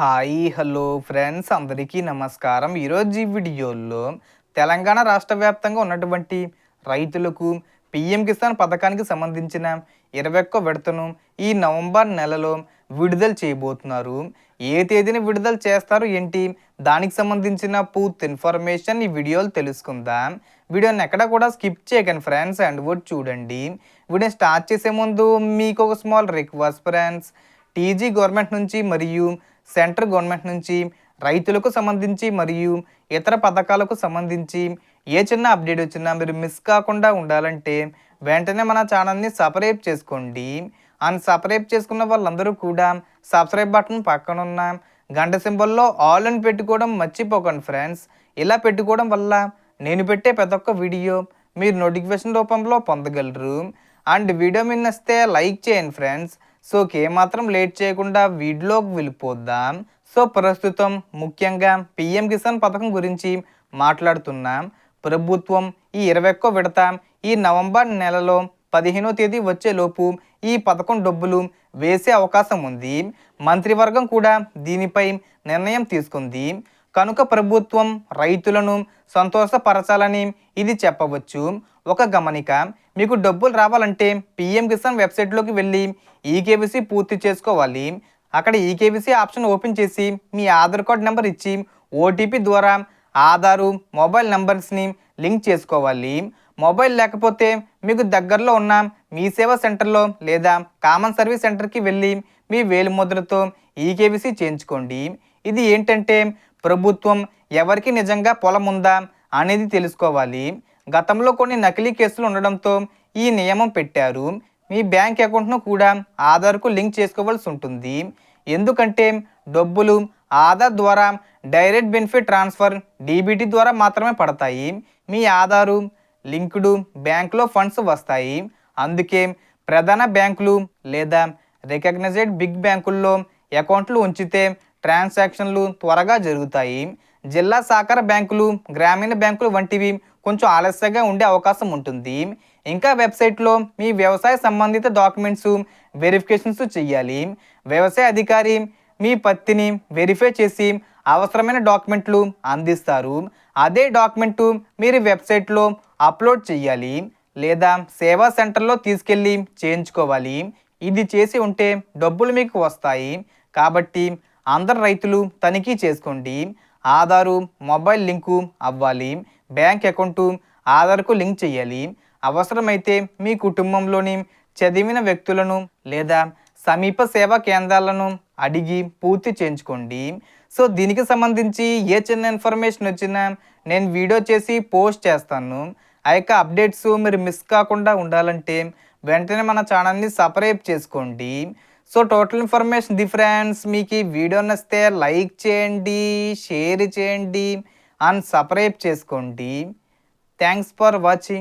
Hi hello friends అందరికీ నమస్కారం. ఈరోజు ఈ వీడియోలో తెలంగాణ రాష్ట్ర వ్యాప్తంగా ఉన్నటువంటి రైతులకు పీఎం కిసాన్ పథకానికి సంబంధించిన 21వ విడతను ఈ నవంబర్ నెలలో విడుదల చేయబోతున్నారు. ఏ తేదీన విడుదల చేస్తారు ఏంటి, దానికి సంబంధించిన పూర్తి ఇన్ఫర్మేషన్ ఈ వీడియోలో తెలుసుకుందాం. వీడియోని ఎక్కడ కూడా స్కిప్ చేయకండి ఫ్రెండ్స్, అండ్ వర్డ్ చూడండి. వీడియో స్టార్ట్ చేసే ముందు మీకు ఒక small request friends. TG government నుంచి మరియు సెంట్రల్ గవర్నమెంట్ నుంచి రైతులకు సంబంధించి మరియు ఇతర పథకాలకు సంబంధించి ఏ చిన్న అప్డేట్ వచ్చినా మీరు మిస్ కాకుండా ఉండాలంటే వెంటనే మన ఛానల్ని సబ్స్క్రైబ్ చేసుకోండి. అండ్ సబ్స్క్రైబ్ చేసుకున్న వాళ్ళందరూ కూడా సబ్స్క్రైబ్ బటన్ పక్కన ఉన్న గంట సింబల్లో ఆల్ అని పెట్టుకోవడం మర్చిపోకండి ఫ్రెండ్స్. ఇలా పెట్టుకోవడం వల్ల నేను పెట్టే ప్రతి ఒక్క వీడియో మీరు నోటిఫికేషన్ రూపంలో పొందగలరు. అండ్ వీడియో మీద నచ్చితే లైక్ చేయండి ఫ్రెండ్స్. సో ఏమాత్రం లేట్ చేయకుండా వీడియోకి వెళ్ళిపోద్దాం. సో ప్రస్తుతం ముఖ్యంగా పీఎం కిసాన్ పథకం గురించి మాట్లాడుతున్నాం. ప్రభుత్వం ఈ 21వ విడత ఈ నవంబర్ నెలలో 15వ తేదీ వచ్చేలోపు ఈ పథకం డబ్బులు వేసే అవకాశం ఉంది. మంత్రివర్గం కూడా దీనిపై నిర్ణయం తీసుకుంది. కనుక ప్రభుత్వం రైతులను సంతోషపరచాలని ఇది చెప్పవచ్చు. ఒక గమనిక, మీకు డబ్బులు రావాలంటే పీఎం కిసాన్ వెబ్సైట్లోకి వెళ్ళి ఈకేవీసీ పూర్తి చేసుకోవాలి. అక్కడ ఈకేవీసీ ఆప్షన్ ఓపెన్ చేసి మీ ఆధార్ కార్డ్ నెంబర్ ఇచ్చి ఓటీపీ ద్వారా ఆధారు మొబైల్ నెంబర్స్ని లింక్ చేసుకోవాలి. మొబైల్ లేకపోతే మీకు దగ్గరలో ఉన్న మీ సేవా సెంటర్లో లేదా కామన్ సర్వీస్ సెంటర్కి వెళ్ళి మీ వేలిముద్రతో ఈకేవీసీ చేయించుకోండి. ఇది ఏంటంటే ప్రభుత్వం ఎవరికి నిజంగా పొలం ఉందా అనేది తెలుసుకోవాలి. గతంలో కొన్ని నకిలీ కేసులు ఉండడంతో ఈ నియమం పెట్టారు. మీ బ్యాంక్ అకౌంట్ను కూడా ఆధార్కు లింక్ చేసుకోవాల్సి ఉంటుంది. ఎందుకంటే డబ్బులు ఆధార్ ద్వారా డైరెక్ట్ బెనిఫిట్ ట్రాన్స్ఫర్ డీబీటీ ద్వారా మాత్రమే పడతాయి. మీ ఆధారు లింక్డ్ బ్యాంకులో ఫండ్స్ వస్తాయి. అందుకే ప్రధాన బ్యాంకులు లేదా రికగ్నైజ్డ్ బిగ్ బ్యాంకుల్లో అకౌంట్లు ఉంచితే ట్రాన్సాక్షన్లు త్వరగా జరుగుతాయి. జిల్లా సహకార బ్యాంకులు, గ్రామీణ బ్యాంకులు వంటివి కొంచెం ఆలస్యంగా ఉండే అవకాశం ఉంటుంది. ఇంకా వెబ్సైట్లో మీ వ్యవసాయ సంబంధిత డాక్యుమెంట్స్ వెరిఫికేషన్స్ చేయాలి. వ్యవసాయ అధికారి మీ పత్తిని వెరిఫై చేసి అవసరమైన డాక్యుమెంట్లు అందిస్తారు. అదే డాక్యుమెంటు మీరు వెబ్సైట్లో అప్లోడ్ చేయాలి లేదా సేవా సెంటర్లో తీసుకెళ్ళి చేయించుకోవాలి. ఇది చేసి ఉంటే డబ్బులు మీకు వస్తాయి. కాబట్టి అందరు రైతులు తనిఖీ చేసుకోండి. ఆధారు మొబైల్ లింకు అవ్వాలి. బ్యాంక్ అకౌంటు ఆధార్కు లింక్ చేయాలి. అవసరమైతే మీ కుటుంబంలోని చదివిన వ్యక్తులను లేదా సమీప సేవా కేంద్రాలను అడిగి పూర్తి చేయించుకోండి. సో దీనికి సంబంధించి ఏ చిన్న ఇన్ఫర్మేషన్ వచ్చినా నేను వీడియో చేసి పోస్ట్ చేస్తాను. ఆ యొక్క అప్డేట్స్ మీరు మిస్ కాకుండా ఉండాలంటే వెంటనే మన ఛానల్ని సబ్స్క్రైబ్ చేసుకోండి. So total information friends. మీకు ఈ వీడియో నచ్చితే లైక్ చేయండి, షేర్ చేయండి అండ్ సబ్స్క్రైబ్ చేసుకోండి. Thanks for watching.